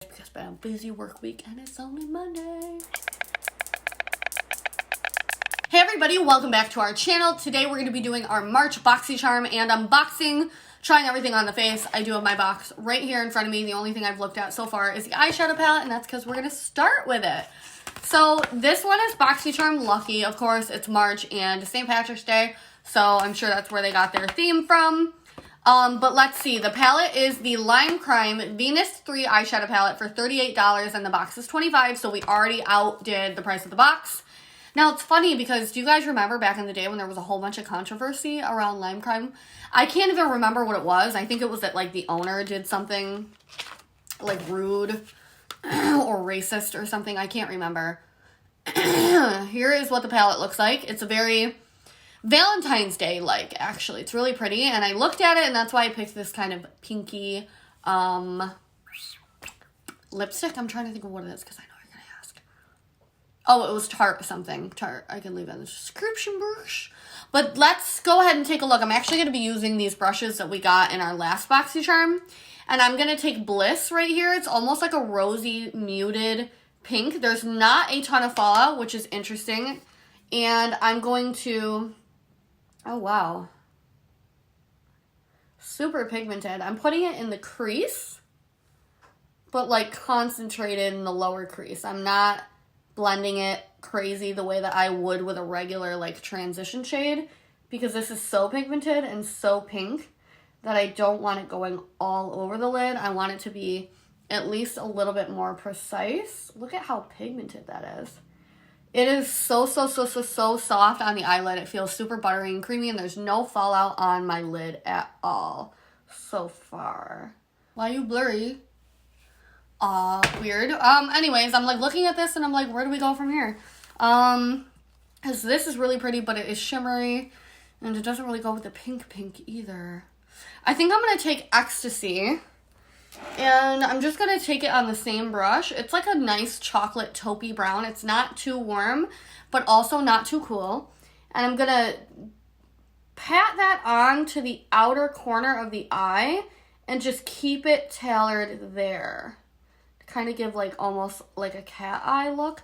Because it's been a busy work week and it's only Monday. Hey everybody, welcome back to our channel. Today we're going to be doing our March Boxycharm and unboxing, trying everything on the face. I do have my box right here in front of me. The only thing I've looked at so far is the eyeshadow palette, and that's because we're going to start with it. So this one is Boxycharm Lucky. Of course, it's March and St. Patrick's Day, so I'm sure that's where they got their theme from. But let's see. The palette is the Lime Crime Venus 3 eyeshadow palette for $38, and the box is $25, so we already outdid the price of the box. Now, it's funny because do you guys remember back in the day when there was a whole bunch of controversy around Lime Crime? I can't even remember what it was. I think it was that, like, the owner did something, like, rude or racist or something. I can't remember. Here is what the palette looks like. It's a very Valentine's Day-like, actually. It's really pretty, and I looked at it, and that's why I picked this kind of pinky lipstick. I'm trying to think of what it is because I know you're going to ask. Oh, it was Tarte something. Tarte. I can leave it in the description brush. But let's go ahead and take a look. I'm actually going to be using these brushes that we got in our last Boxycharm, and I'm going to take Bliss right here. It's almost like a rosy, muted pink. There's not a ton of fallout, which is interesting, and I'm going to... Oh, wow. Super pigmented. I'm putting it in the crease, but like concentrated in the lower crease. I'm not blending it crazy the way that I would with a regular like transition shade, because this is so pigmented and so pink that I don't want it going all over the lid. I want it to be at least a little bit more precise. Look at how pigmented that is. It is so soft on the eyelid. It feels super buttery and creamy, and there's no fallout on my lid at all so far. Why are you blurry? Weird. Anyways, I'm like looking at this and I'm like, where do we go from here? Because this is really pretty, but it is shimmery, and it doesn't really go with the pink either. I think I'm going to take Ecstasy, and I'm just going to take it on the same brush. It's like a nice chocolate taupey brown. It's not too warm, but also not too cool. And I'm going to pat that on to the outer corner of the eye and just keep it tailored there. To kind of give like almost like a cat eye look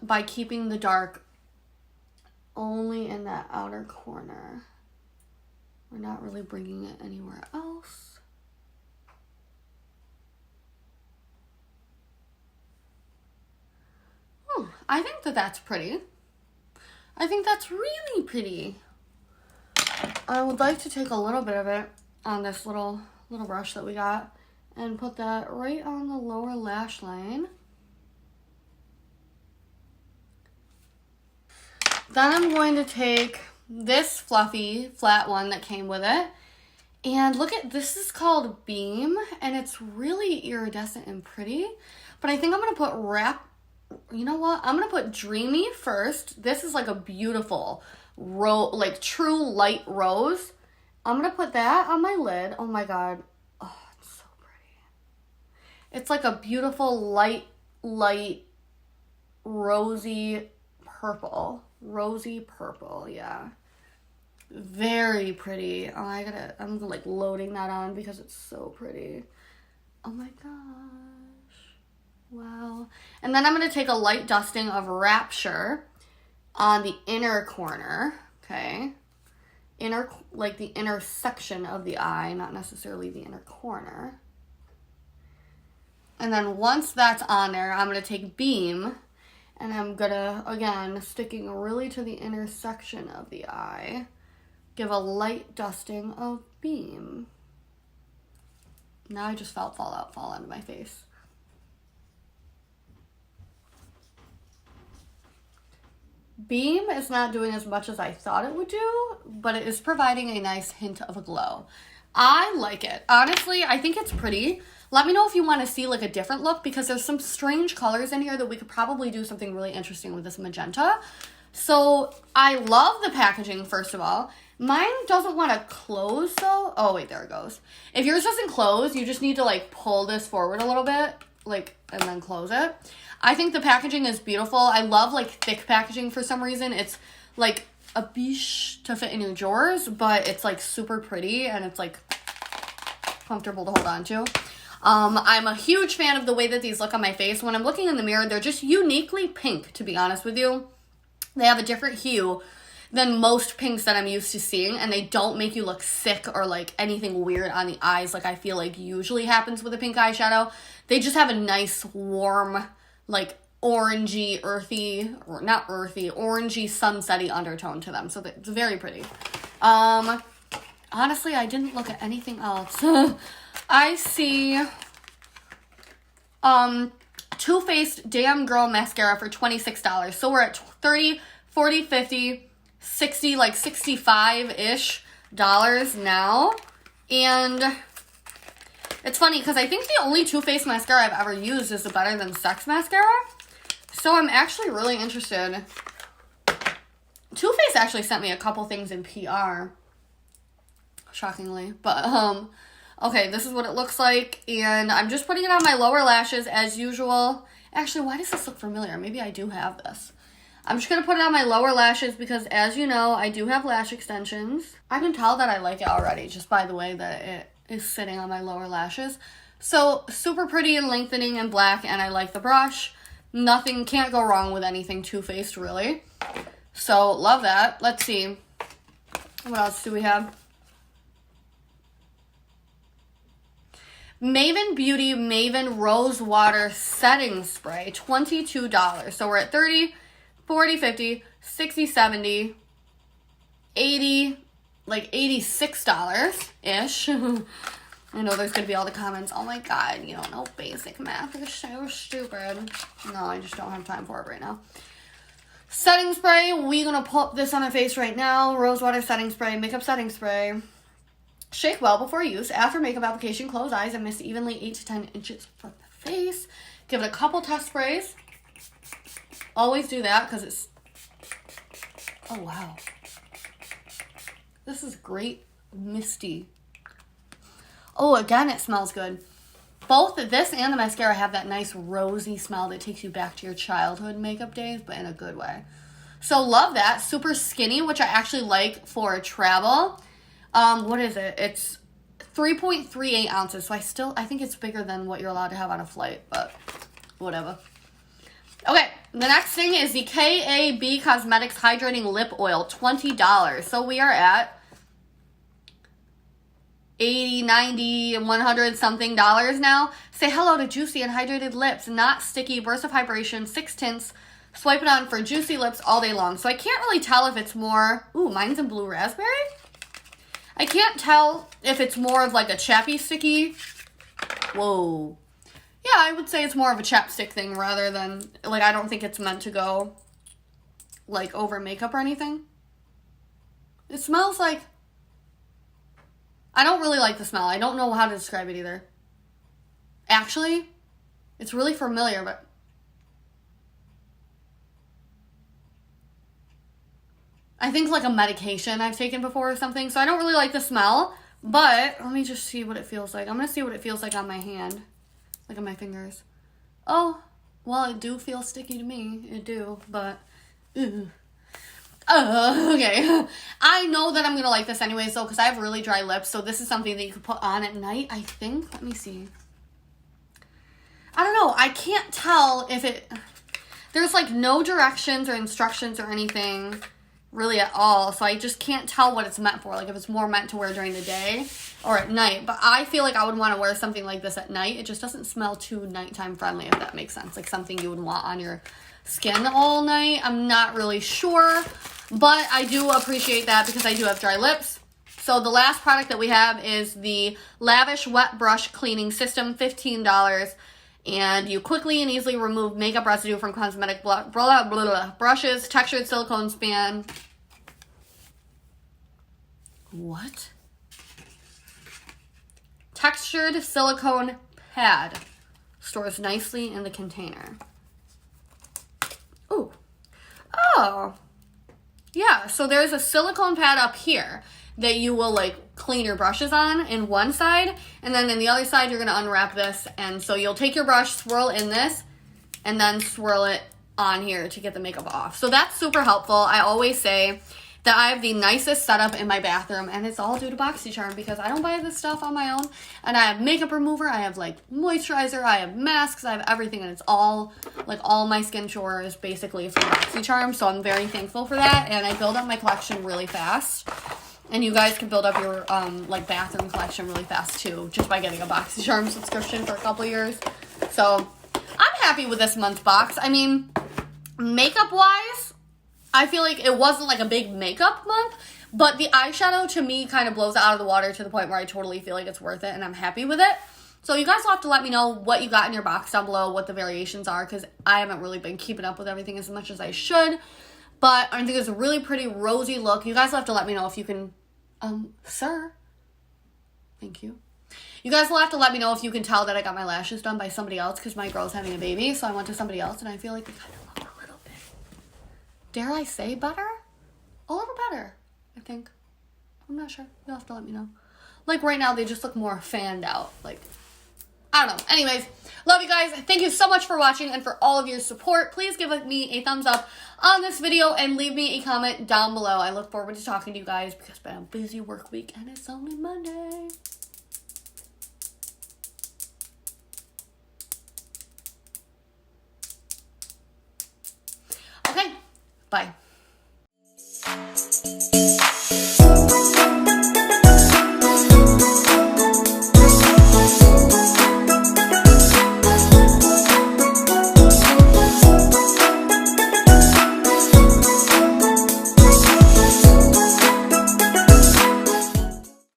by keeping the dark only in that outer corner. We're not really bringing it anywhere else. I think that that's pretty. I think that's really pretty. I would like to take a little bit of it on this little brush that we got and put that right on the lower lash line. Then I'm going to take this fluffy flat one that came with it. And look at, this is called Beam, and it's really iridescent and pretty. But I think I'm going to put you know what? I'm going to put Dreamy first. This is like a beautiful, like true light rose. I'm going to put that on my lid. Oh my God. Oh, it's so pretty. It's like a beautiful light, rosy purple. Rosy purple, yeah. Very pretty. Oh, I'm like loading that on because it's so pretty. Oh my gosh. Wow. And then I'm going to take a light dusting of Rapture on the inner corner, okay? Like the inner section of the eye, not necessarily the inner corner. And then once that's on there, I'm going to take Beam, and I'm going to, again, sticking really to the inner section of the eye, give a light dusting of Beam. Now I just felt fallout fall onto my face. Beam is not doing as much as I thought it would do, but it is providing a nice hint of a glow. I like it. Honestly, I think it's pretty. Let me know if you want to see like a different look, because there's some strange colors in here that we could probably do something really interesting with this magenta. So I love the packaging, first of all. Mine doesn't want to close though. Oh wait, there it goes. If yours doesn't close, you just need to like pull this forward a little bit, like, and then close it. I think the packaging is beautiful. I love like thick packaging for some reason. It's like a biche to fit in your drawers, but it's like super pretty and it's like comfortable to hold on to. I'm a huge fan of the way that these look on my face. When I'm looking in the mirror, they're just uniquely pink, to be honest with you. They have a different hue than most pinks that I'm used to seeing, and they don't make you look sick or like anything weird on the eyes like I feel like usually happens with a pink eyeshadow. They just have a nice, warm, like orangey, earthy, or not earthy, orangey, sunsetty undertone to them. So it's very pretty. Honestly, I didn't look at anything else. I see Too Faced Damn Girl Mascara for $26. So we're at 30, 40, 50, 60, like 65-ish dollars now. And it's funny because I think the only Too Faced mascara I've ever used is the Better Than Sex mascara. So I'm actually really interested. Too Faced actually sent me a couple things in PR. Shockingly. But, okay, this is what it looks like. And I'm just putting it on my lower lashes as usual. Actually, why does this look familiar? Maybe I do have this. I'm just going to put it on my lower lashes because, as you know, I do have lash extensions. I can tell that I like it already just by the way that it is sitting on my lower lashes. So, super pretty and lengthening and black, and I like the brush. Nothing, can't go wrong with anything Too Faced, really. So, love that. Let's see. What else do we have? Maven Beauty Maven Rose Water Setting Spray, $22. So, we're at 30, 40, 50, 60, 70, 80, like $86-ish. I know there's going to be all the comments, oh my god, you don't know basic math, you're so stupid. No, I just don't have time for it right now. Setting spray, we're going to put this on our face right now. Rose water setting spray, makeup setting spray. Shake well before use. After makeup application, close eyes and mist evenly 8 to 10 inches from the face. Give it a couple test sprays. Always do that because it's... Oh, wow. This is great misty. Oh, again, it smells good. Both this and the mascara have that nice rosy smell that takes you back to your childhood makeup days, but in a good way. So, love that. Super skinny, which I actually like for travel. What is it? It's 3.38 ounces, so I think it's bigger than what you're allowed to have on a flight, but whatever. Okay, the next thing is the KAB Cosmetics Hydrating Lip Oil, $20. So we are at 80, 90, 100 something dollars now. Say hello to juicy and hydrated lips, not sticky, burst of hydration, 6 tints. Swipe it on for juicy lips all day long. So I can't really tell if it's more... Ooh, mine's in blue raspberry? I can't tell if it's more of like a chappy sticky. Whoa. Yeah, I would say it's more of a chapstick thing rather than... Like, I don't think it's meant to go like over makeup or anything. It smells like... I don't really like the smell. I don't know how to describe it either. Actually, it's really familiar, but... I think like a medication I've taken before or something, so I don't really like the smell, but let me just see what it feels like. I'm going to see what it feels like on my hand, like on my fingers. Oh, well, it do feel sticky to me. It do, but... Ew. Okay. I know that I'm going to like this anyways, though, because I have really dry lips, so this is something that you could put on at night, I think. Let me see. I don't know. I can't tell if it... There's, like, no directions or instructions or anything really at all, so I just can't tell what it's meant for. Like, if it's more meant to wear during the day or at night. But I feel like I would want to wear something like this at night. It just doesn't smell too nighttime friendly, if that makes sense. Like, something you would want on your skin all night. I'm not really sure, but I do appreciate that because I do have dry lips. So the last product that we have is the Lavish Wet Brush Cleaning System, $15. And you quickly and easily remove makeup residue from cosmetic brushes, textured silicone span. What? Textured silicone pad. Stores nicely in the container. Ooh. Oh. Yeah, so there's a silicone pad up here that you will like clean your brushes on in one side, and then in the other side you're going to unwrap this, and so you'll take your brush, swirl in this, and then swirl it on here to get the makeup off. So that's super helpful. I always say that I have the nicest setup in my bathroom, and it's all due to Boxycharm because I don't buy this stuff on my own. And I have makeup remover, I have like moisturizer, I have masks, I have everything, and it's all like all my skin chore is basically from Boxycharm. So I'm very thankful for that, and I build up my collection really fast. And you guys can build up your like bathroom collection really fast too, just by getting a Boxycharm subscription for a couple years. So I'm happy with this month's box. I mean, makeup wise, I feel like it wasn't like a big makeup month, but the eyeshadow to me kind of blows it out of the water to the point where I totally feel like it's worth it and I'm happy with it. So you guys will have to let me know what you got in your box down below, what the variations are, because I haven't really been keeping up with everything as much as I should. But I think it's a really pretty rosy look. You guys will have to let me know if you can, sir, thank you. You guys will have to let me know if you can tell that I got my lashes done by somebody else because my girl's having a baby. So I went to somebody else and I feel like they kind of look a little bit, dare I say, better? A little better, I think. I'm not sure. You'll have to let me know. Like right now, they just look more fanned out. Like, I don't know. Anyways, love you guys. Thank you so much for watching and for all of your support. Please give me a thumbs up on this video and leave me a comment down below. I look forward to talking to you guys because it's been a busy work week and it's only Monday. Okay, bye.